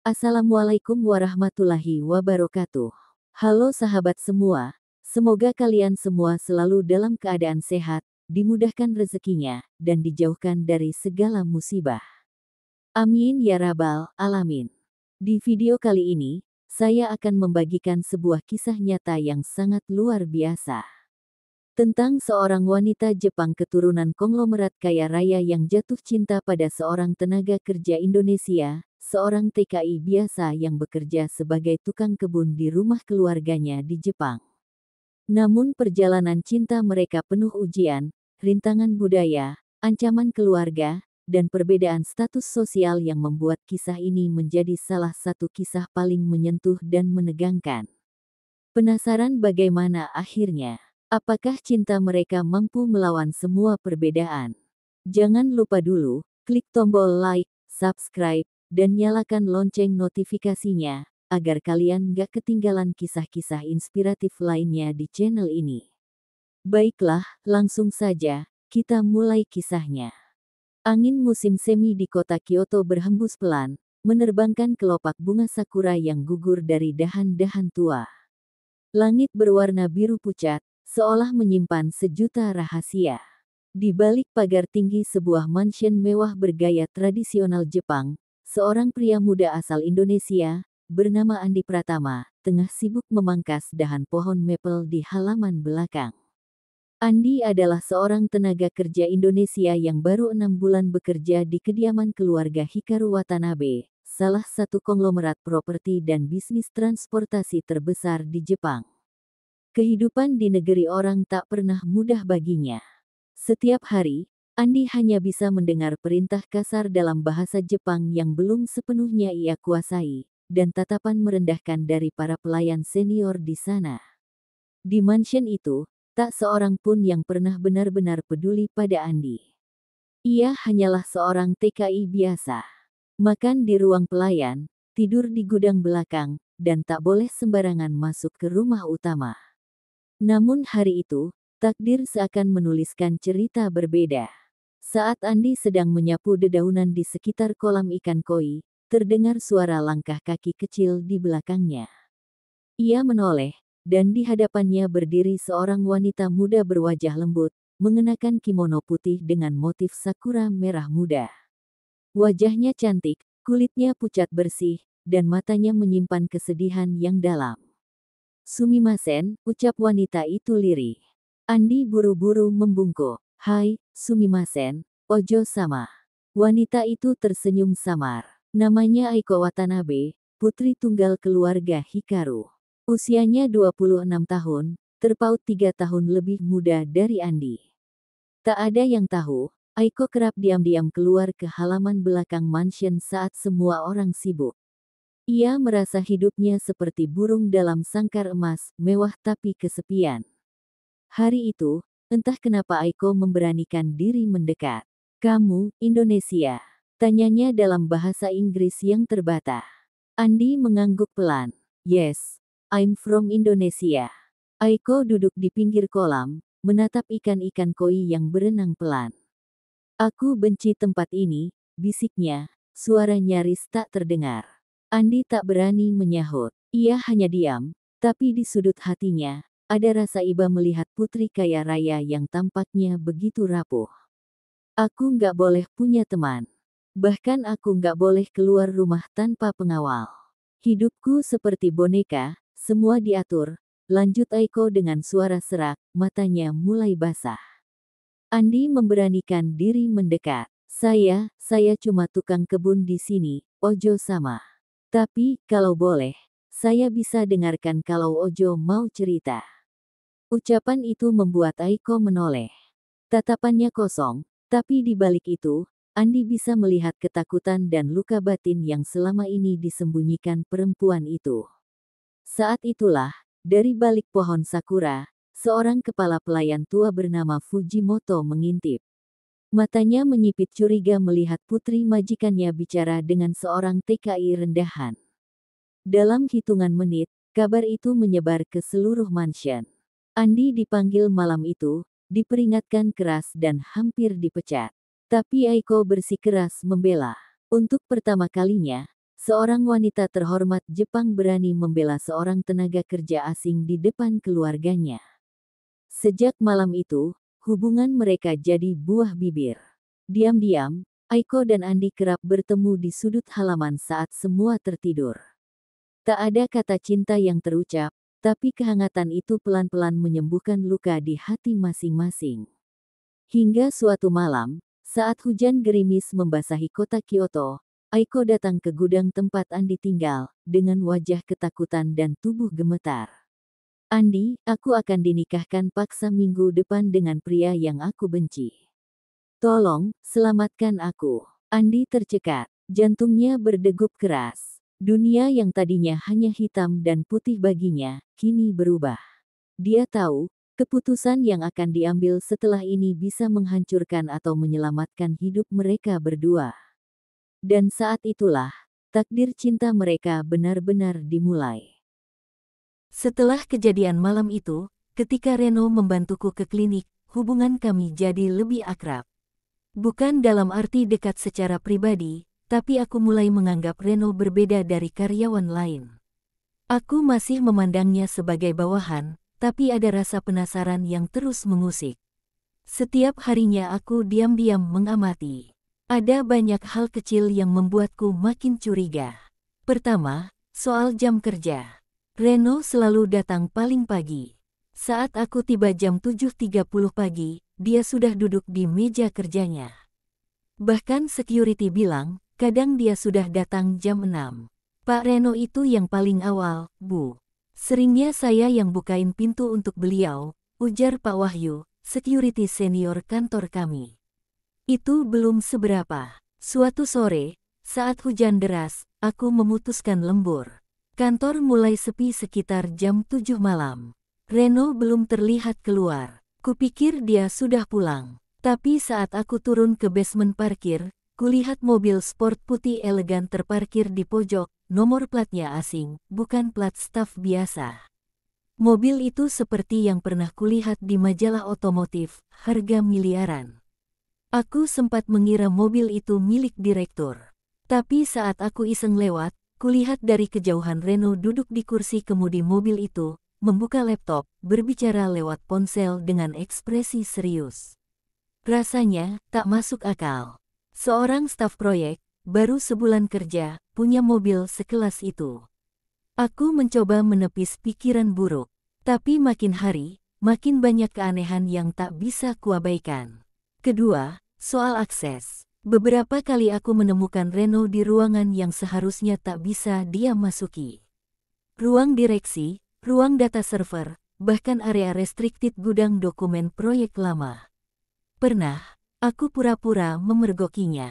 Assalamualaikum warahmatullahi wabarakatuh. Halo sahabat semua, semoga kalian semua selalu dalam keadaan sehat, dimudahkan rezekinya, dan dijauhkan dari segala musibah. Amin ya rabbal alamin. Di video kali ini, saya akan membagikan sebuah kisah nyata yang sangat luar biasa. Tentang seorang wanita Jepang keturunan konglomerat kaya raya yang jatuh cinta pada seorang tenaga kerja Indonesia, seorang TKI biasa yang bekerja sebagai tukang kebun di rumah keluarganya di Jepang. Namun perjalanan cinta mereka penuh ujian, rintangan budaya, ancaman keluarga, dan perbedaan status sosial yang membuat kisah ini menjadi salah satu kisah paling menyentuh dan menegangkan. Penasaran bagaimana akhirnya? Apakah cinta mereka mampu melawan semua perbedaan? Jangan lupa dulu, klik tombol like, subscribe, dan nyalakan lonceng notifikasinya, agar kalian gak ketinggalan kisah-kisah inspiratif lainnya di channel ini. Baiklah, langsung saja, kita mulai kisahnya. Angin musim semi di kota Kyoto berhembus pelan, menerbangkan kelopak bunga sakura yang gugur dari dahan-dahan tua. Langit berwarna biru pucat, seolah menyimpan sejuta rahasia. Di balik pagar tinggi sebuah mansion mewah bergaya tradisional Jepang, seorang pria muda asal Indonesia, bernama Andi Pratama, tengah sibuk memangkas dahan pohon maple di halaman belakang. Andi adalah seorang tenaga kerja Indonesia yang baru 6 bulan bekerja di kediaman keluarga Hikaru Watanabe, salah satu konglomerat properti dan bisnis transportasi terbesar di Jepang. Kehidupan di negeri orang tak pernah mudah baginya. Setiap hari, Andi hanya bisa mendengar perintah kasar dalam bahasa Jepang yang belum sepenuhnya ia kuasai, dan tatapan merendahkan dari para pelayan senior di sana. Di mansion itu, tak seorang pun yang pernah benar-benar peduli pada Andi. Ia hanyalah seorang TKI biasa. Makan di ruang pelayan, tidur di gudang belakang, dan tak boleh sembarangan masuk ke rumah utama. Namun hari itu, takdir seakan menuliskan cerita berbeda. Saat Andi sedang menyapu dedaunan di sekitar kolam ikan koi, terdengar suara langkah kaki kecil di belakangnya. Ia menoleh, dan di hadapannya berdiri seorang wanita muda berwajah lembut, mengenakan kimono putih dengan motif sakura merah muda. Wajahnya cantik, kulitnya pucat bersih, dan matanya menyimpan kesedihan yang dalam. Sumimasen, ucap wanita itu lirih. Andi buru-buru membungkuk. Hai, Sumimasen, ojo sama. Wanita itu tersenyum samar. Namanya Aiko Watanabe, putri tunggal keluarga Hikaru. Usianya 26 tahun, terpaut 3 tahun lebih muda dari Andi. Tak ada yang tahu, Aiko kerap diam-diam keluar ke halaman belakang mansion saat semua orang sibuk. Ia merasa hidupnya seperti burung dalam sangkar emas, mewah tapi kesepian. Hari itu, entah kenapa Aiko memberanikan diri mendekat. Kamu, Indonesia? Tanyanya dalam bahasa Inggris yang terbata. Andi mengangguk pelan. Yes, I'm from Indonesia. Aiko duduk di pinggir kolam, menatap ikan-ikan koi yang berenang pelan. Aku benci tempat ini, bisiknya, suara nyaris tak terdengar. Andi tak berani menyahut. Ia hanya diam, tapi di sudut hatinya, ada rasa iba melihat putri kaya raya yang tampaknya begitu rapuh. Aku nggak boleh punya teman. Bahkan aku nggak boleh keluar rumah tanpa pengawal. Hidupku seperti boneka, semua diatur, lanjut Aiko dengan suara serak, matanya mulai basah. Andi memberanikan diri mendekat. Saya cuma tukang kebun di sini, ojo sama. Tapi, kalau boleh, saya bisa dengarkan kalau Ojo mau cerita. Ucapan itu membuat Aiko menoleh. Tatapannya kosong, tapi di balik itu, Andi bisa melihat ketakutan dan luka batin yang selama ini disembunyikan perempuan itu. Saat itulah, dari balik pohon sakura, seorang kepala pelayan tua bernama Fujimoto mengintip. Matanya menyipit curiga melihat putri majikannya bicara dengan seorang TKI rendahan. Dalam hitungan menit, kabar itu menyebar ke seluruh mansion. Andi dipanggil malam itu, diperingatkan keras dan hampir dipecat. Tapi Aiko bersikeras membela. Untuk pertama kalinya, Seorang wanita terhormat Jepang berani membela seorang tenaga kerja asing di depan keluarganya. Sejak malam itu, hubungan mereka jadi buah bibir. Diam-diam, Aiko dan Andi kerap bertemu di sudut halaman saat semua tertidur. Tak ada kata cinta yang terucap, tapi kehangatan itu pelan-pelan menyembuhkan luka di hati masing-masing. Hingga suatu malam, saat hujan gerimis membasahi kota Kyoto, Aiko datang ke gudang tempat Andi tinggal, dengan wajah ketakutan dan tubuh gemetar. "Andi, aku akan dinikahkan paksa minggu depan dengan pria yang aku benci. Tolong, selamatkan aku." Andi tercekat, jantungnya berdegup keras. Dunia yang tadinya hanya hitam dan putih baginya, kini berubah. Dia tahu, keputusan yang akan diambil setelah ini bisa menghancurkan atau menyelamatkan hidup mereka berdua. Dan saat itulah, takdir cinta mereka benar-benar dimulai. Setelah kejadian malam itu, ketika Reno membantuku ke klinik, hubungan kami jadi lebih akrab. Bukan dalam arti dekat secara pribadi, tapi aku mulai menganggap Reno berbeda dari karyawan lain. Aku masih memandangnya sebagai bawahan, tapi ada rasa penasaran yang terus mengusik. Setiap harinya aku diam-diam mengamati. Ada banyak hal kecil yang membuatku makin curiga. Pertama, soal jam kerja. Reno selalu datang paling pagi. Saat aku tiba jam 7.30 pagi, dia sudah duduk di meja kerjanya. Bahkan security bilang, kadang dia sudah datang jam 6. "Pak Reno itu yang paling awal, Bu. Seringnya saya yang bukain pintu untuk beliau," ujar Pak Wahyu, security senior kantor kami. Itu belum seberapa. Suatu sore, saat hujan deras, aku memutuskan lembur. Kantor mulai sepi sekitar jam 7 malam. Reno belum terlihat keluar. Kupikir dia sudah pulang. Tapi saat aku turun ke basement parkir, kulihat mobil sport putih elegan terparkir di pojok, nomor platnya asing, bukan plat staf biasa. Mobil itu seperti yang pernah kulihat di majalah otomotif, harga miliaran. Aku sempat mengira mobil itu milik direktur. Tapi saat aku iseng lewat, kulihat dari kejauhan Reno duduk di kursi kemudi mobil itu, membuka laptop, berbicara lewat ponsel dengan ekspresi serius. Rasanya tak masuk akal. Seorang staf proyek, baru sebulan kerja, punya mobil sekelas itu. Aku mencoba menepis pikiran buruk. Tapi makin hari, makin banyak keanehan yang tak bisa kuabaikan. Kedua, soal akses. Beberapa kali aku menemukan Reno di ruangan yang seharusnya tak bisa dia masuki. Ruang direksi, ruang data server, bahkan area restricted gudang dokumen proyek lama. Pernah, aku pura-pura memergokinya.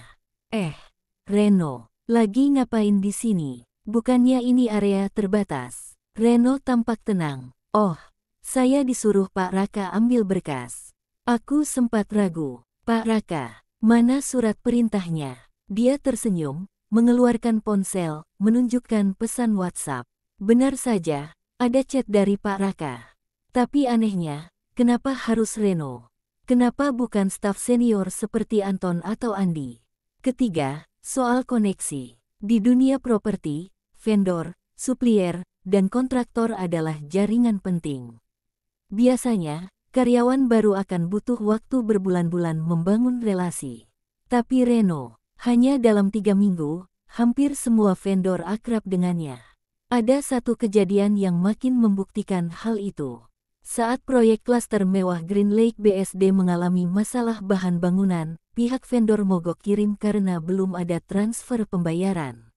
Reno, lagi ngapain di sini? Bukannya ini area terbatas?" Reno tampak tenang. "Oh, saya disuruh Pak Raka ambil berkas." Aku sempat ragu. "Pak Raka, mana surat perintahnya?" Dia tersenyum, mengeluarkan ponsel, menunjukkan pesan WhatsApp. Benar saja, ada chat dari Pak Raka. Tapi anehnya, kenapa harus Reno? Kenapa bukan staf senior seperti Anton atau Andi? Ketiga, soal koneksi. Di dunia properti, vendor, supplier, dan kontraktor adalah jaringan penting. Biasanya, karyawan baru akan butuh waktu berbulan-bulan membangun relasi. Tapi Reno, hanya dalam 3 minggu, hampir semua vendor akrab dengannya. Ada satu kejadian yang makin membuktikan hal itu. Saat proyek klaster mewah Green Lake BSD mengalami masalah bahan bangunan, pihak vendor mogok kirim karena belum ada transfer pembayaran.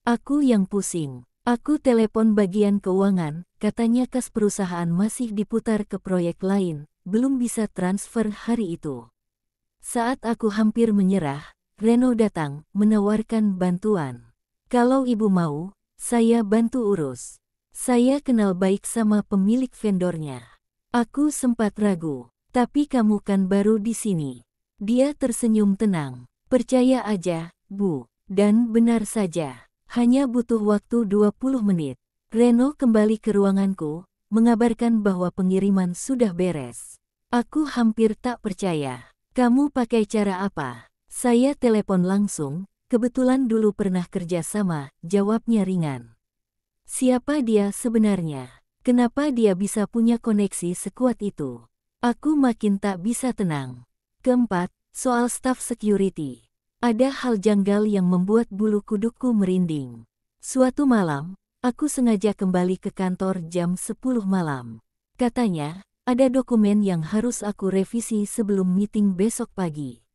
Aku yang pusing. Aku telepon bagian keuangan, katanya kas perusahaan masih diputar ke proyek lain, belum bisa transfer hari itu. Saat aku hampir menyerah, Reno datang, menawarkan bantuan. "Kalau ibu mau, saya bantu urus. Saya kenal baik sama pemilik vendornya." Aku sempat ragu. "Tapi kamu kan baru di sini." Dia tersenyum tenang. "Percaya aja, Bu." Dan benar saja, hanya butuh waktu 20 menit. Reno kembali ke ruanganku, mengabarkan bahwa pengiriman sudah beres. Aku hampir tak percaya. "Kamu pakai cara apa?" Saya telepon langsung, Kebetulan dulu pernah kerja sama, jawabnya ringan. Siapa dia sebenarnya? Kenapa dia bisa punya koneksi sekuat itu? Aku makin tak bisa tenang. Keempat, soal staf security. Ada hal janggal yang membuat bulu kudukku merinding. Suatu malam, aku sengaja kembali ke kantor jam 10 malam. Katanya, ada dokumen yang harus aku revisi sebelum meeting besok pagi.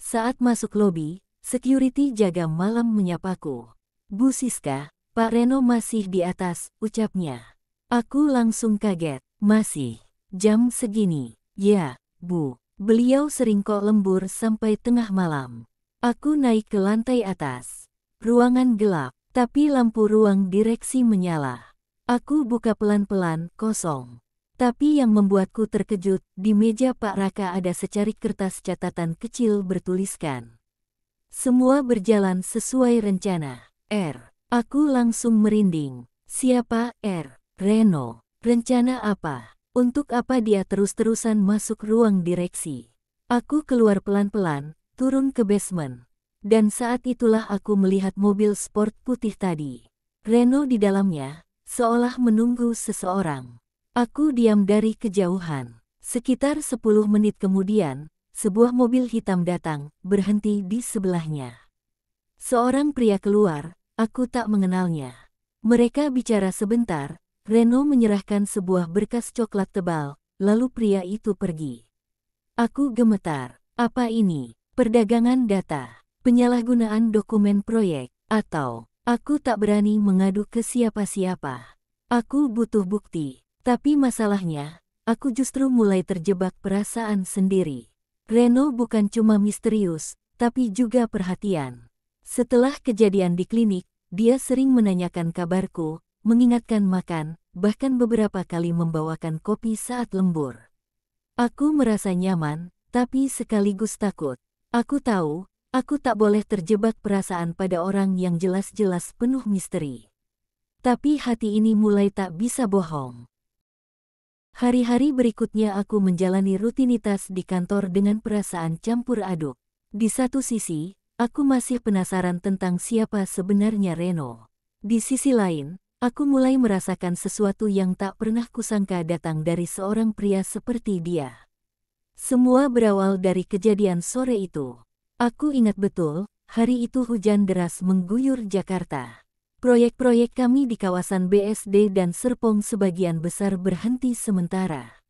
Saat masuk lobi, security jaga malam menyapaku. Bu Siska, Pak Reno masih di atas, ucapnya. Aku langsung kaget. Masih? Jam segini? Ya, Bu. Beliau sering kok lembur sampai tengah malam. Aku naik ke lantai atas. Ruangan gelap, tapi lampu ruang direksi menyala. Aku buka pelan-pelan, kosong. Tapi yang membuatku terkejut, di meja Pak Raka ada secarik kertas catatan kecil bertuliskan. Semua berjalan sesuai rencana. R. Aku langsung merinding. Siapa R? Reno. Rencana apa? Untuk apa dia terus-terusan masuk ruang direksi? Aku keluar pelan-pelan, turun ke basement. Dan saat itulah aku melihat mobil sport putih tadi. Reno di dalamnya, seolah menunggu seseorang. Aku diam dari kejauhan. Sekitar 10 menit kemudian, sebuah mobil hitam datang, berhenti di sebelahnya. Seorang pria keluar, aku tak mengenalnya. Mereka bicara sebentar, Reno menyerahkan sebuah berkas coklat tebal, lalu pria itu pergi. Aku gemetar. Apa ini? Perdagangan data, penyalahgunaan dokumen proyek, atau aku tak berani mengadu ke siapa-siapa. Aku butuh bukti. Tapi masalahnya, aku justru mulai terjebak perasaan sendiri. Reno bukan cuma misterius, tapi juga perhatian. Setelah kejadian di klinik, dia sering menanyakan kabarku, mengingatkan makan, bahkan beberapa kali membawakan kopi saat lembur. Aku merasa nyaman, tapi sekaligus takut. Aku tahu, aku tak boleh terjebak perasaan pada orang yang jelas-jelas penuh misteri. Tapi hati ini mulai tak bisa bohong. Hari-hari berikutnya aku menjalani rutinitas di kantor dengan perasaan campur aduk. Di satu sisi, aku masih penasaran tentang siapa sebenarnya Reno. Di sisi lain, aku mulai merasakan sesuatu yang tak pernah kusangka datang dari seorang pria seperti dia. Semua berawal dari kejadian sore itu. Aku ingat betul, hari itu hujan deras mengguyur Jakarta. Proyek-proyek kami di kawasan BSD dan Serpong sebagian besar berhenti sementara.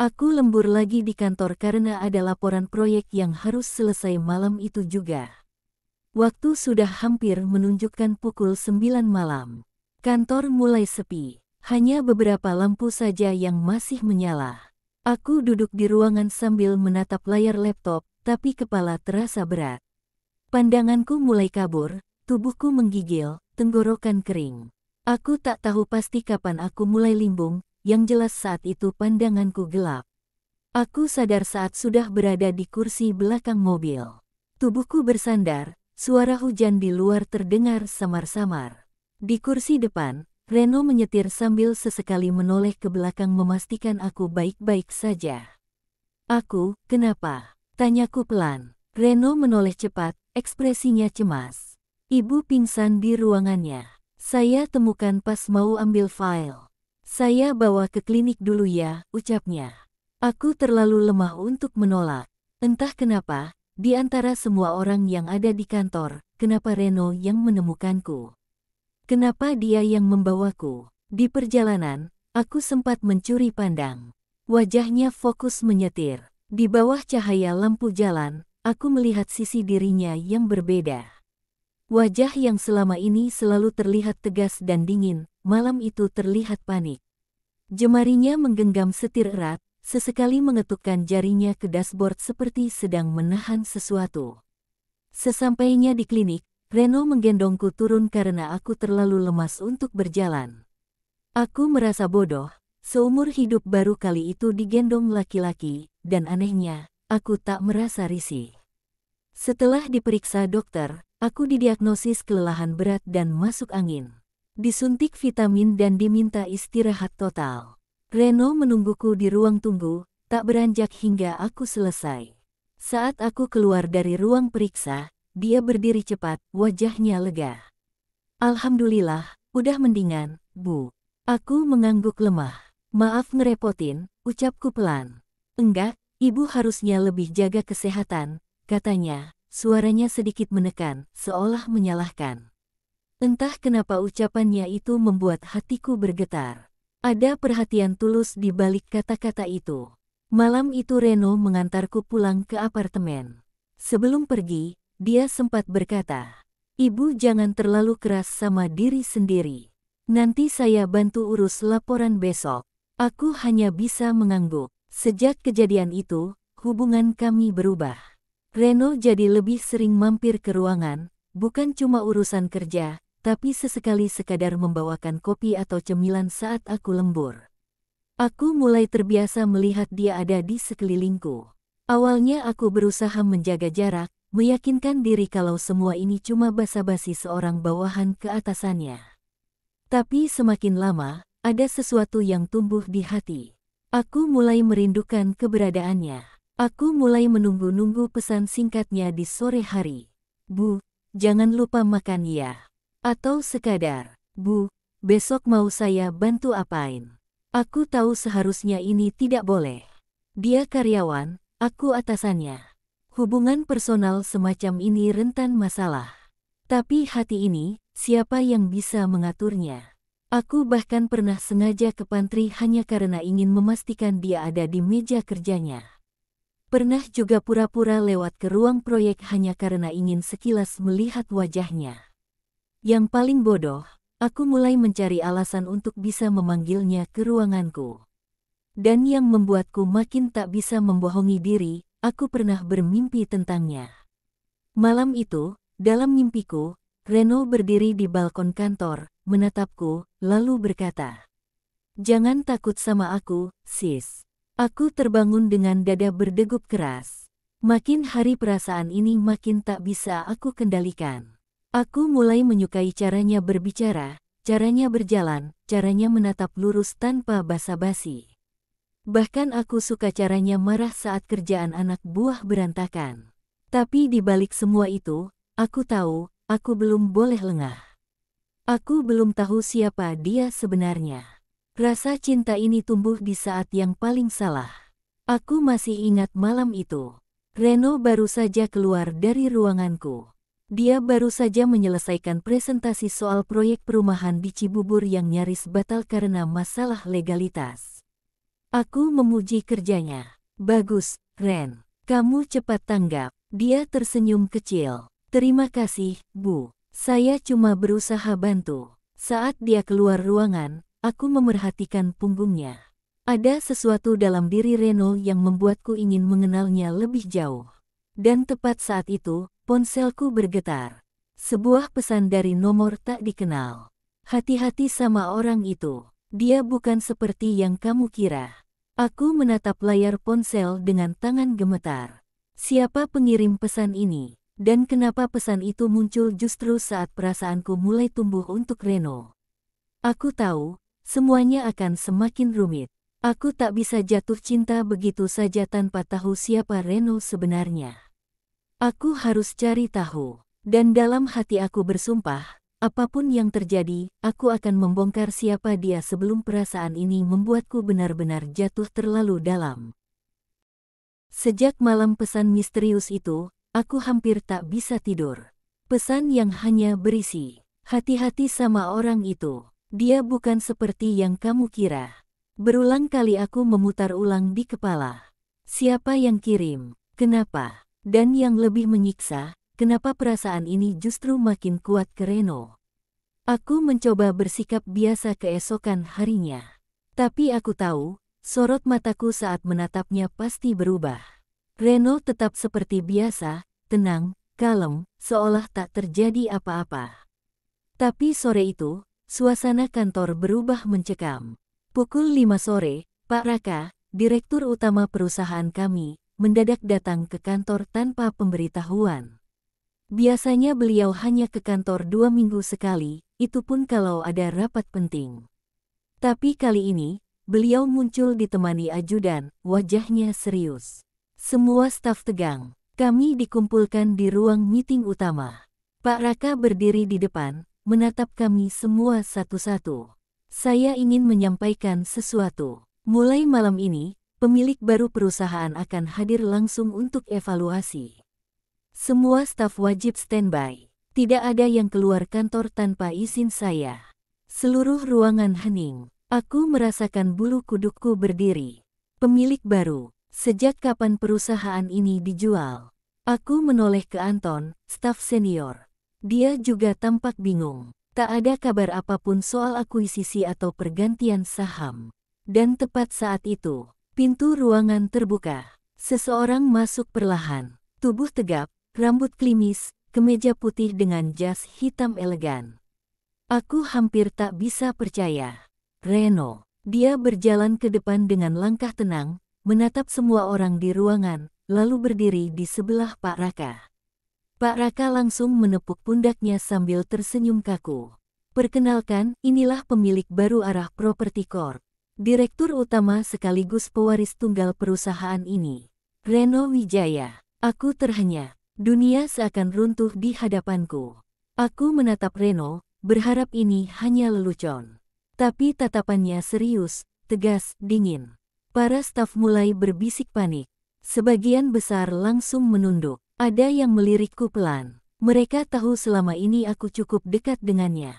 Aku lembur lagi di kantor karena ada laporan proyek yang harus selesai malam itu juga. Waktu sudah hampir menunjukkan pukul 9 malam. Kantor mulai sepi, hanya beberapa lampu saja yang masih menyala. Aku duduk di ruangan sambil menatap layar laptop, tapi kepala terasa berat. Pandanganku mulai kabur, tubuhku menggigil, tenggorokan kering. Aku tak tahu pasti kapan aku mulai limbung, yang jelas saat itu pandanganku gelap. Aku sadar saat sudah berada di kursi belakang mobil. Tubuhku bersandar, suara hujan di luar terdengar samar-samar. Di kursi depan, Reno menyetir sambil sesekali menoleh ke belakang memastikan aku baik-baik saja. Aku, kenapa? Tanyaku pelan. Reno menoleh cepat, ekspresinya cemas. Ibu pingsan di ruangannya. Saya temukan pas mau ambil file. Saya bawa ke klinik dulu ya, ucapnya. Aku terlalu lemah untuk menolak. Entah kenapa, di antara semua orang yang ada di kantor, kenapa Reno yang menemukanku? Kenapa dia yang membawaku? Di perjalanan, aku sempat mencuri pandang. Wajahnya fokus menyetir. Di bawah cahaya lampu jalan, aku melihat sisi dirinya yang berbeda. Wajah yang selama ini selalu terlihat tegas dan dingin, malam itu terlihat panik. Jemarinya menggenggam setir erat, sesekali mengetukkan jarinya ke dashboard seperti sedang menahan sesuatu. Sesampainya di klinik, Reno menggendongku turun karena aku terlalu lemas untuk berjalan. Aku merasa bodoh, seumur hidup baru kali itu digendong laki-laki, dan anehnya, aku tak merasa risih. Setelah diperiksa dokter, aku didiagnosis kelelahan berat dan masuk angin. Disuntik vitamin dan diminta istirahat total. Reno menungguku di ruang tunggu, tak beranjak hingga aku selesai. Saat aku keluar dari ruang periksa, dia berdiri cepat, wajahnya lega. Alhamdulillah, udah mendingan, Bu. Aku mengangguk lemah. Maaf ngerepotin, ucapku pelan. Enggak, Ibu harusnya lebih jaga kesehatan, katanya, suaranya sedikit menekan, seolah menyalahkan. Entah kenapa ucapannya itu membuat hatiku bergetar. Ada perhatian tulus di balik kata-kata itu. Malam itu Reno mengantarku pulang ke apartemen. Sebelum pergi, dia sempat berkata, "Ibu jangan terlalu keras sama diri sendiri. Nanti saya bantu urus laporan besok." Aku hanya bisa mengangguk. Sejak kejadian itu, hubungan kami berubah. Reno jadi lebih sering mampir ke ruangan, bukan cuma urusan kerja, tapi sesekali sekadar membawakan kopi atau cemilan saat aku lembur. Aku mulai terbiasa melihat dia ada di sekelilingku. Awalnya aku berusaha menjaga jarak, meyakinkan diri kalau semua ini cuma basa-basi seorang bawahan ke atasannya. Tapi semakin lama, ada sesuatu yang tumbuh di hati. Aku mulai merindukan keberadaannya. Aku mulai menunggu-nunggu pesan singkatnya di sore hari. "Bu, jangan lupa makan ya." Atau sekadar, "Bu, besok mau saya bantu apain?" Aku tahu seharusnya ini tidak boleh. Dia karyawan, aku atasannya. Hubungan personal semacam ini rentan masalah. Tapi hati ini, siapa yang bisa mengaturnya? Aku bahkan pernah sengaja ke pantry hanya karena ingin memastikan dia ada di meja kerjanya. Pernah juga pura-pura lewat ke ruang proyek hanya karena ingin sekilas melihat wajahnya. Yang paling bodoh, aku mulai mencari alasan untuk bisa memanggilnya ke ruanganku. Dan yang membuatku makin tak bisa membohongi diri, aku pernah bermimpi tentangnya. Malam itu, dalam mimpiku, Reno berdiri di balkon kantor, menatapku, lalu berkata, "Jangan takut sama aku, sis." Aku terbangun dengan dada berdegup keras. Makin hari perasaan ini makin tak bisa aku kendalikan. Aku mulai menyukai caranya berbicara, caranya berjalan, caranya menatap lurus tanpa basa-basi. Bahkan aku suka caranya marah saat kerjaan anak buah berantakan. Tapi di balik semua itu, aku tahu, aku belum boleh lengah. Aku belum tahu siapa dia sebenarnya. Rasa cinta ini tumbuh di saat yang paling salah. Aku masih ingat malam itu. Reno baru saja keluar dari ruanganku. Dia baru saja menyelesaikan presentasi soal proyek perumahan di Cibubur yang nyaris batal karena masalah legalitas. Aku memuji kerjanya. "Bagus, Ren. Kamu cepat tanggap." Dia tersenyum kecil. "Terima kasih, Bu. Saya cuma berusaha bantu." Saat dia keluar ruangan, aku memerhatikan punggungnya. Ada sesuatu dalam diri Reno yang membuatku ingin mengenalnya lebih jauh. Dan tepat saat itu, ponselku bergetar. Sebuah pesan dari nomor tak dikenal. "Hati-hati sama orang itu. Dia bukan seperti yang kamu kira." Aku menatap layar ponsel dengan tangan gemetar. Siapa pengirim pesan ini? Dan kenapa pesan itu muncul justru saat perasaanku mulai tumbuh untuk Reno? Aku tahu, semuanya akan semakin rumit. Aku tak bisa jatuh cinta begitu saja tanpa tahu siapa Reno sebenarnya. Aku harus cari tahu. Dan dalam hati aku bersumpah, apapun yang terjadi, aku akan membongkar siapa dia sebelum perasaan ini membuatku benar-benar jatuh terlalu dalam. Sejak malam pesan misterius itu, aku hampir tak bisa tidur. Pesan yang hanya berisi, "Hati-hati sama orang itu. Dia bukan seperti yang kamu kira." Berulang kali aku memutar ulang di kepala. Siapa yang kirim? Kenapa? Dan yang lebih menyiksa, kenapa perasaan ini justru makin kuat ke Reno? Aku mencoba bersikap biasa keesokan harinya. Tapi aku tahu, sorot mataku saat menatapnya pasti berubah. Reno tetap seperti biasa, tenang, kalem, seolah tak terjadi apa-apa. Tapi sore itu, suasana kantor berubah mencekam. Pukul 5 sore, Pak Raka, direktur utama perusahaan kami, mendadak datang ke kantor tanpa pemberitahuan. Biasanya beliau hanya ke kantor 2 minggu sekali, itu pun kalau ada rapat penting. Tapi kali ini, beliau muncul ditemani ajudan, wajahnya serius. Semua staf tegang. Kami dikumpulkan di ruang meeting utama. Pak Raka berdiri di depan, menatap kami semua satu-satu. Saya ingin menyampaikan sesuatu. Mulai malam ini, pemilik baru perusahaan akan hadir langsung untuk evaluasi. Semua staf wajib standby. Tidak ada yang keluar kantor tanpa izin saya. Seluruh ruangan hening. Aku merasakan bulu kudukku berdiri. Pemilik baru. Sejak kapan perusahaan ini dijual? Aku menoleh ke Anton, staf senior. Dia juga tampak bingung. Tak ada kabar apapun soal akuisisi atau pergantian saham. Dan tepat saat itu, pintu ruangan terbuka. Seseorang masuk perlahan. Tubuh tegap, rambut klimis, kemeja putih dengan jas hitam elegan. Aku hampir tak bisa percaya. Reno. Dia berjalan ke depan dengan langkah tenang, menatap semua orang di ruangan, lalu berdiri di sebelah Pak Raka. Pak Raka langsung menepuk pundaknya sambil tersenyum kaku. Perkenalkan, inilah pemilik baru Arah Property Corp. Direktur utama sekaligus pewaris tunggal perusahaan ini. Reno Wijaya. Aku terhenyak. Dunia seakan runtuh di hadapanku. Aku menatap Reno, berharap ini hanya lelucon. Tapi tatapannya serius, tegas, dingin. Para staf mulai berbisik panik. Sebagian besar langsung menunduk. Ada yang melirikku pelan. Mereka tahu selama ini aku cukup dekat dengannya.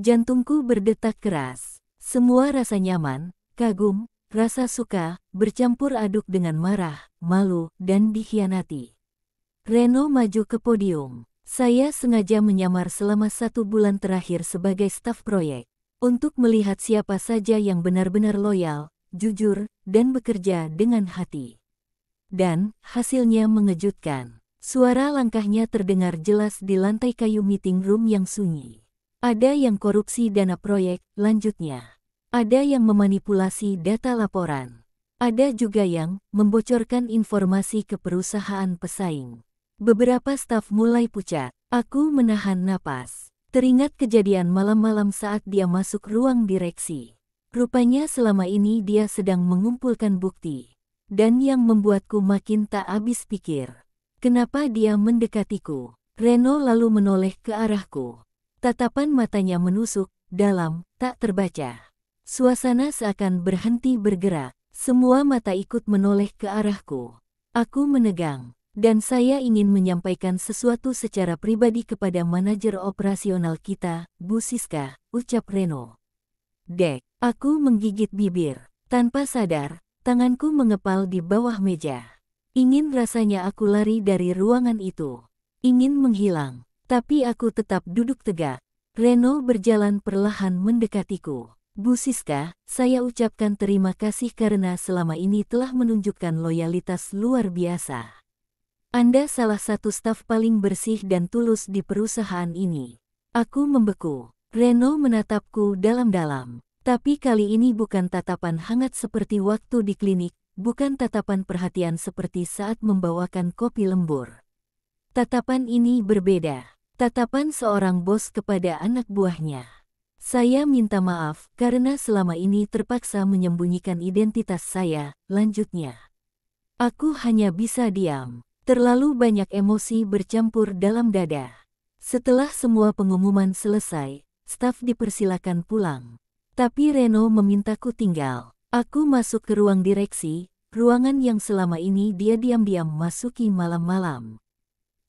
Jantungku berdetak keras. Semua rasa nyaman, kagum, rasa suka, bercampur aduk dengan marah, malu, dan dikhianati. Reno maju ke podium. Saya sengaja menyamar selama 1 bulan terakhir sebagai staf proyek. Untuk melihat siapa saja yang benar-benar loyal, jujur, dan bekerja dengan hati. Dan, hasilnya mengejutkan. Suara langkahnya terdengar jelas di lantai kayu meeting room yang sunyi. Ada yang korupsi dana proyek, lanjutnya. Ada yang memanipulasi data laporan. Ada juga yang membocorkan informasi ke perusahaan pesaing. Beberapa staf mulai pucat. Aku menahan napas. Teringat kejadian malam-malam saat dia masuk ruang direksi. Rupanya selama ini dia sedang mengumpulkan bukti. Dan yang membuatku makin tak habis pikir. Kenapa dia mendekatiku? Reno lalu menoleh ke arahku. Tatapan matanya menusuk, dalam, tak terbaca. Suasana seakan berhenti bergerak. Semua mata ikut menoleh ke arahku. Aku menegang. Dan saya ingin menyampaikan sesuatu secara pribadi kepada manajer operasional kita, Bu Siska, ucap Reno. Dek, aku menggigit bibir. Tanpa sadar, tanganku mengepal di bawah meja. Ingin rasanya aku lari dari ruangan itu. Ingin menghilang. Tapi aku tetap duduk tegak. Reno berjalan perlahan mendekatiku. Bu Siska, saya ucapkan terima kasih karena selama ini telah menunjukkan loyalitas luar biasa. Anda salah satu staf paling bersih dan tulus di perusahaan ini. Aku membeku. Reno menatapku dalam-dalam. Tapi kali ini bukan tatapan hangat seperti waktu di klinik, bukan tatapan perhatian seperti saat membawakan kopi lembur. Tatapan ini berbeda. Tatapan seorang bos kepada anak buahnya. Saya minta maaf karena selama ini terpaksa menyembunyikan identitas saya, lanjutnya. Aku hanya bisa diam. Terlalu banyak emosi bercampur dalam dada. Setelah semua pengumuman selesai, staf dipersilakan pulang. Tapi Reno memintaku tinggal. Aku masuk ke ruang direksi, ruangan yang selama ini dia diam-diam masuki malam-malam.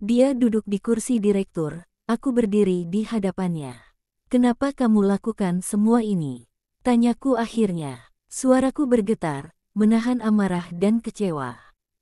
Dia duduk di kursi direktur, aku berdiri di hadapannya. Kenapa kamu lakukan semua ini? Tanyaku akhirnya. Suaraku bergetar, menahan amarah dan kecewa.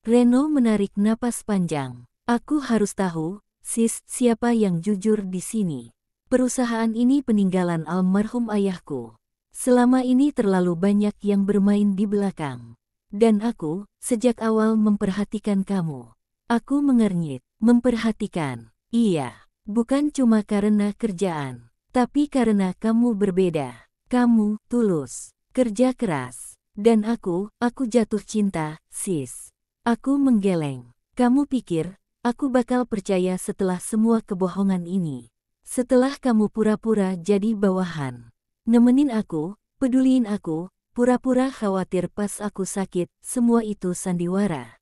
Reno menarik napas panjang. Aku harus tahu, sis, siapa yang jujur di sini. Perusahaan ini peninggalan almarhum ayahku. Selama ini terlalu banyak yang bermain di belakang. Dan aku, sejak awal memperhatikan kamu. Aku mengernyit. Memperhatikan. Iya, bukan cuma karena kerjaan. Tapi karena kamu berbeda. Kamu tulus, kerja keras. Dan aku jatuh cinta, sis. Aku menggeleng. Kamu pikir, aku bakal percaya setelah semua kebohongan ini? Setelah kamu pura-pura jadi bawahan. Nemenin aku, peduliin aku, pura-pura khawatir pas aku sakit, semua itu sandiwara.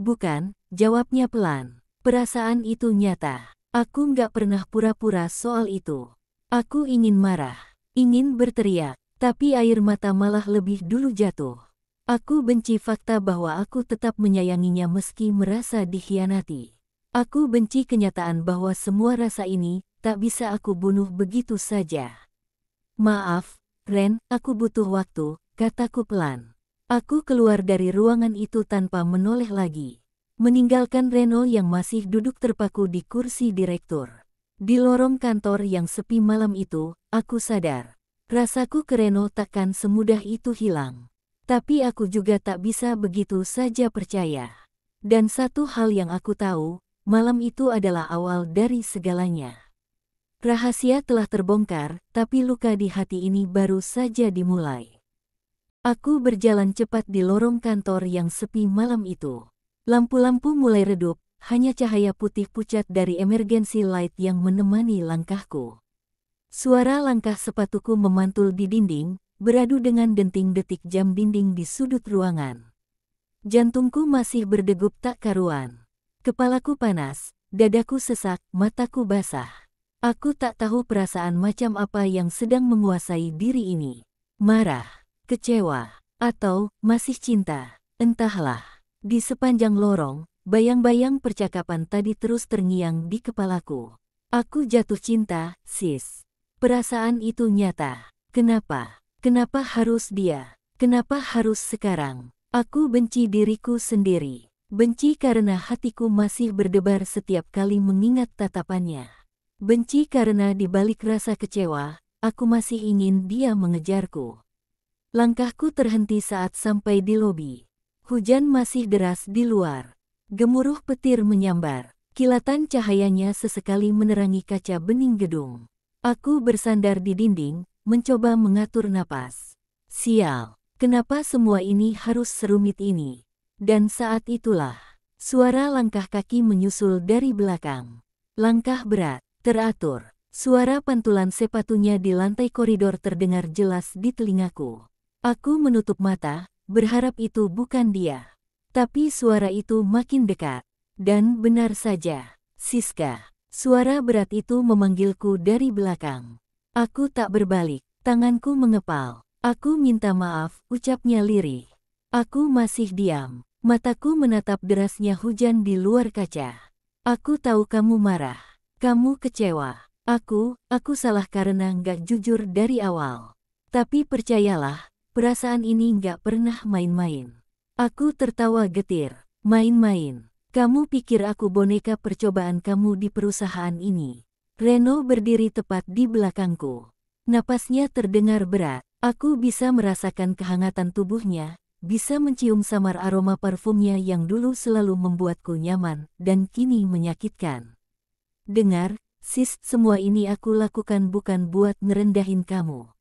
Bukan, jawabnya pelan. Perasaan itu nyata. Aku nggak pernah pura-pura soal itu. Aku ingin marah, ingin berteriak, tapi air mata malah lebih dulu jatuh. Aku benci fakta bahwa aku tetap menyayanginya meski merasa dikhianati. Aku benci kenyataan bahwa semua rasa ini tak bisa aku bunuh begitu saja. Maaf, Ren, aku butuh waktu, kataku pelan. Aku keluar dari ruangan itu tanpa menoleh lagi. Meninggalkan Reno yang masih duduk terpaku di kursi direktur. Di lorong kantor yang sepi malam itu, aku sadar. Rasaku ke Reno takkan semudah itu hilang. Tapi aku juga tak bisa begitu saja percaya. Dan satu hal yang aku tahu, malam itu adalah awal dari segalanya. Rahasia telah terbongkar, tapi luka di hati ini baru saja dimulai. Aku berjalan cepat di lorong kantor yang sepi malam itu. Lampu-lampu mulai redup, hanya cahaya putih pucat dari emergency light yang menemani langkahku. Suara langkah sepatuku memantul di dinding, beradu dengan denting detik jam dinding di sudut ruangan. Jantungku masih berdegup tak karuan. Kepalaku panas, dadaku sesak, mataku basah. Aku tak tahu perasaan macam apa yang sedang menguasai diri ini. Marah, kecewa, atau masih cinta, entahlah. Di sepanjang lorong, bayang-bayang percakapan tadi terus terngiang di kepalaku. Aku jatuh cinta, sis. Perasaan itu nyata. Kenapa? Kenapa harus dia? Kenapa harus sekarang? Aku benci diriku sendiri. Benci karena hatiku masih berdebar setiap kali mengingat tatapannya. Benci karena di balik rasa kecewa, aku masih ingin dia mengejarku. Langkahku terhenti saat sampai di lobi. Hujan masih deras di luar. Gemuruh petir menyambar. Kilatan cahayanya sesekali menerangi kaca bening gedung. Aku bersandar di dinding, mencoba mengatur napas. Sial, kenapa semua ini harus serumit ini? Dan saat itulah, suara langkah kaki menyusul dari belakang. Langkah berat, teratur. Suara pantulan sepatunya di lantai koridor terdengar jelas di telingaku. Aku menutup mata, berharap itu bukan dia. Tapi suara itu makin dekat. Dan benar saja, Siska. Suara berat itu memanggilku dari belakang. Aku tak berbalik, tanganku mengepal. Aku minta maaf, ucapnya lirih. Aku masih diam. Mataku menatap derasnya hujan di luar kaca. Aku tahu kamu marah. Kamu kecewa. Aku salah karena nggak jujur dari awal. Tapi percayalah, perasaan ini nggak pernah main-main. Aku tertawa getir. Main-main. Kamu pikir aku boneka percobaan kamu di perusahaan ini? Reno berdiri tepat di belakangku. Napasnya terdengar berat. Aku bisa merasakan kehangatan tubuhnya, bisa mencium samar aroma parfumnya yang dulu selalu membuatku nyaman dan kini menyakitkan. Dengar, sis, semua ini aku lakukan bukan buat ngerendahin kamu.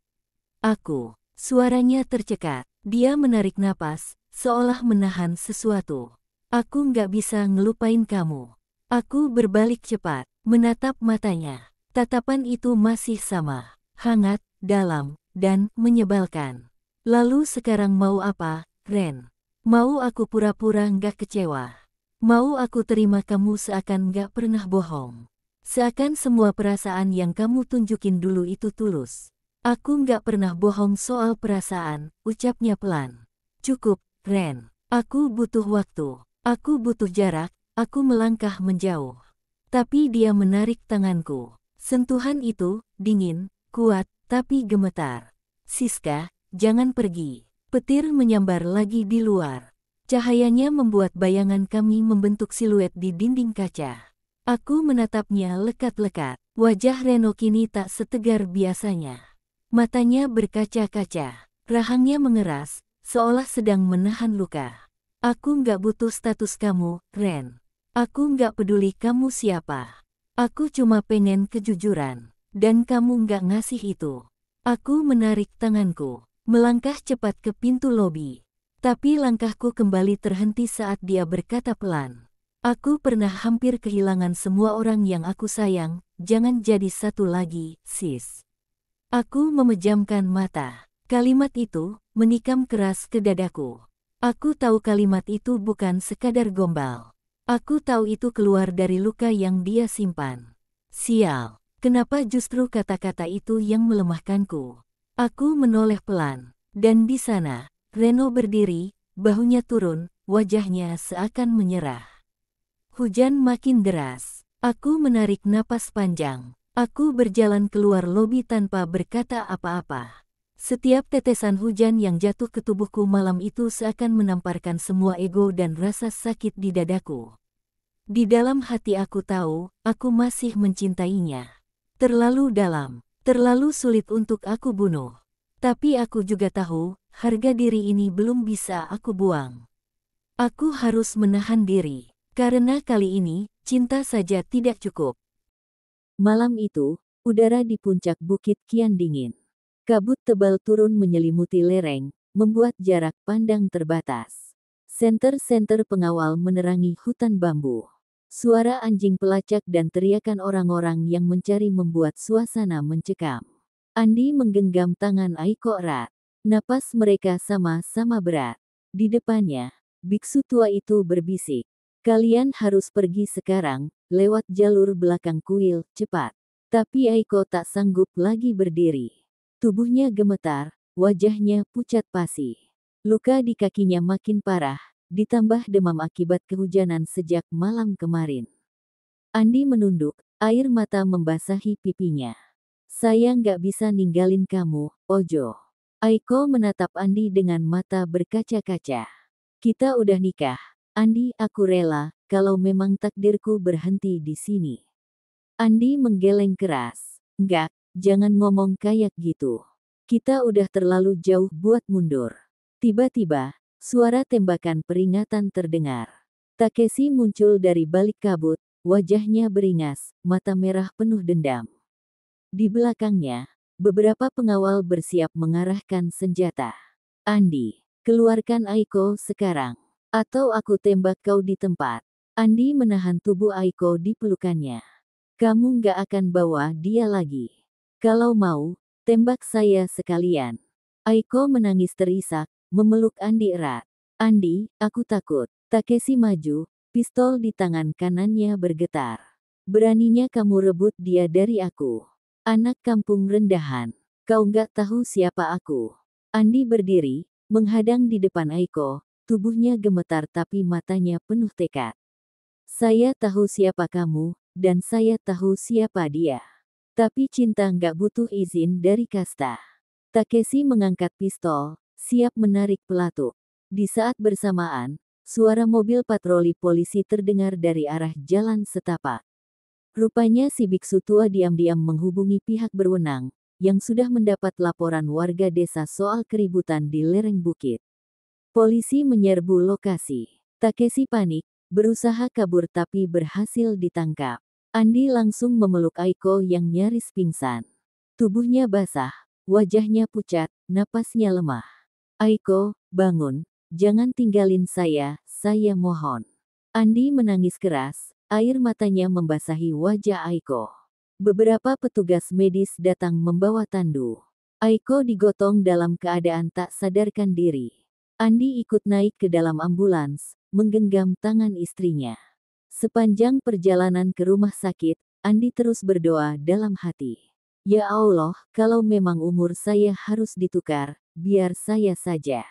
Suaranya tercekat. Dia menarik napas, seolah menahan sesuatu. Aku nggak bisa ngelupain kamu. Aku berbalik cepat, menatap matanya. Tatapan itu masih sama, hangat, dalam, dan menyebalkan. Lalu sekarang mau apa, Ren? Mau aku pura-pura nggak kecewa? Mau aku terima kamu seakan nggak pernah bohong? Seakan semua perasaan yang kamu tunjukin dulu itu tulus. Aku nggak pernah bohong soal perasaan, ucapnya pelan. Cukup, Ren. Aku butuh waktu. Aku butuh jarak, aku melangkah menjauh. Tapi dia menarik tanganku. Sentuhan itu, dingin, kuat, tapi gemetar. Siska, jangan pergi. Petir menyambar lagi di luar. Cahayanya membuat bayangan kami membentuk siluet di dinding kaca. Aku menatapnya lekat-lekat. Wajah Reno kini tak setegar biasanya. Matanya berkaca-kaca. Rahangnya mengeras, seolah sedang menahan luka. Aku nggak butuh status kamu, Ren. Aku nggak peduli kamu siapa. Aku cuma pengen kejujuran. Dan kamu nggak ngasih itu. Aku menarik tanganku, melangkah cepat ke pintu lobi. Tapi langkahku kembali terhenti saat dia berkata pelan. Aku pernah hampir kehilangan semua orang yang aku sayang, jangan jadi satu lagi, sis. Aku memejamkan mata. Kalimat itu menikam keras ke dadaku. Aku tahu kalimat itu bukan sekadar gombal. Aku tahu itu keluar dari luka yang dia simpan. Sial, kenapa justru kata-kata itu yang melemahkanku? Aku menoleh pelan, dan di sana, Reno berdiri, bahunya turun, wajahnya seakan menyerah. Hujan makin deras. Aku menarik napas panjang. Aku berjalan keluar lobi tanpa berkata apa-apa. Setiap tetesan hujan yang jatuh ke tubuhku malam itu seakan menamparkan semua ego dan rasa sakit di dadaku. Di dalam hati aku tahu, aku masih mencintainya. Terlalu dalam, terlalu sulit untuk aku bunuh. Tapi aku juga tahu, harga diri ini belum bisa aku buang. Aku harus menahan diri, karena kali ini, cinta saja tidak cukup. Malam itu, udara di puncak bukit kian dingin. Kabut tebal turun menyelimuti lereng, membuat jarak pandang terbatas. Senter-senter pengawal menerangi hutan bambu. Suara anjing pelacak dan teriakan orang-orang yang mencari membuat suasana mencekam. Andi menggenggam tangan Aiko erat. Napas mereka sama-sama berat. Di depannya, biksu tua itu berbisik. Kalian harus pergi sekarang, lewat jalur belakang kuil, cepat. Tapi Aiko tak sanggup lagi berdiri. Tubuhnya gemetar, wajahnya pucat pasi. Luka di kakinya makin parah, ditambah demam akibat kehujanan sejak malam kemarin. Andi menunduk, air mata membasahi pipinya. Saya nggak bisa ninggalin kamu, Ojo. Aiko menatap Andi dengan mata berkaca-kaca. Kita udah nikah. Andi, aku rela, kalau memang takdirku berhenti di sini. Andi menggeleng keras. Enggak, jangan ngomong kayak gitu. Kita udah terlalu jauh buat mundur. Tiba-tiba, suara tembakan peringatan terdengar. Takeshi muncul dari balik kabut, wajahnya beringas, mata merah penuh dendam. Di belakangnya, beberapa pengawal bersiap mengarahkan senjata. Andi, keluarkan Aiko sekarang. Atau aku tembak kau di tempat. Andi menahan tubuh Aiko di pelukannya. Kamu nggak akan bawa dia lagi. Kalau mau, tembak saya sekalian. Aiko menangis terisak, memeluk Andi erat. Andi, aku takut. Takeshi maju, pistol di tangan kanannya bergetar. Beraninya kamu rebut dia dari aku. Anak kampung rendahan. Kau nggak tahu siapa aku. Andi berdiri, menghadang di depan Aiko, tubuhnya gemetar tapi matanya penuh tekad. Saya tahu siapa kamu, dan saya tahu siapa dia. Tapi cinta nggak butuh izin dari kasta. Takeshi mengangkat pistol, siap menarik pelatuk. Di saat bersamaan, suara mobil patroli polisi terdengar dari arah jalan setapak. Rupanya si biksu tua diam-diam menghubungi pihak berwenang, yang sudah mendapat laporan warga desa soal keributan di lereng bukit. Polisi menyerbu lokasi. Takeshi panik, berusaha kabur tapi berhasil ditangkap. Andi langsung memeluk Aiko yang nyaris pingsan. Tubuhnya basah, wajahnya pucat, napasnya lemah. Aiko, bangun, jangan tinggalin saya mohon. Andi menangis keras, air matanya membasahi wajah Aiko. Beberapa petugas medis datang membawa tandu. Aiko digotong dalam keadaan tak sadarkan diri. Andi ikut naik ke dalam ambulans, menggenggam tangan istrinya. Sepanjang perjalanan ke rumah sakit, Andi terus berdoa dalam hati. Ya Allah, kalau memang umur saya harus ditukar, biar saya saja.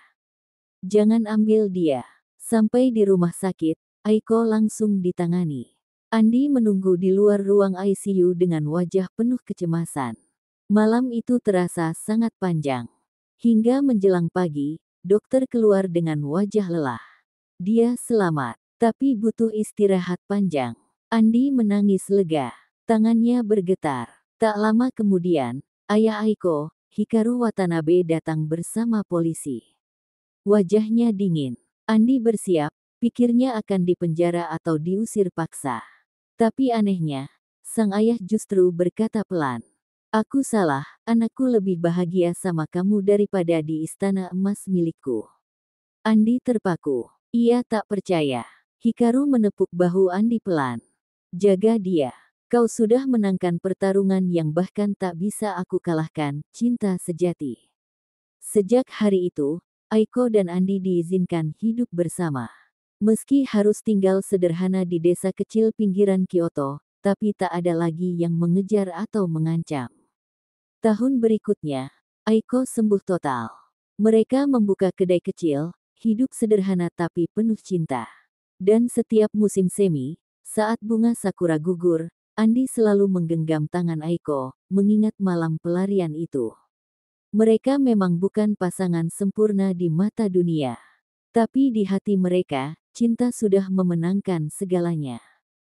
Jangan ambil dia. Sampai di rumah sakit, Aiko langsung ditangani. Andi menunggu di luar ruang ICU dengan wajah penuh kecemasan. Malam itu terasa sangat panjang. Hingga menjelang pagi, dokter keluar dengan wajah lelah. Dia selamat, tapi butuh istirahat panjang. Andi menangis lega. Tangannya bergetar. Tak lama kemudian, ayah Aiko, Hikaru Watanabe datang bersama polisi. Wajahnya dingin. Andi bersiap, pikirnya akan dipenjara atau diusir paksa. Tapi anehnya, sang ayah justru berkata pelan. Aku salah, anakku lebih bahagia sama kamu daripada di istana emas milikku. Andi terpaku. Ia tak percaya. Hikaru menepuk bahu Andi pelan. Jaga dia. Kau sudah menangkan pertarungan yang bahkan tak bisa aku kalahkan, cinta sejati. Sejak hari itu, Aiko dan Andi diizinkan hidup bersama. Meski harus tinggal sederhana di desa kecil pinggiran Kyoto, tapi tak ada lagi yang mengejar atau mengancam. Tahun berikutnya, Aiko sembuh total. Mereka membuka kedai kecil, hidup sederhana tapi penuh cinta. Dan setiap musim semi, saat bunga sakura gugur, Andi selalu menggenggam tangan Aiko, mengingat malam pelarian itu. Mereka memang bukan pasangan sempurna di mata dunia. Tapi di hati mereka, cinta sudah memenangkan segalanya.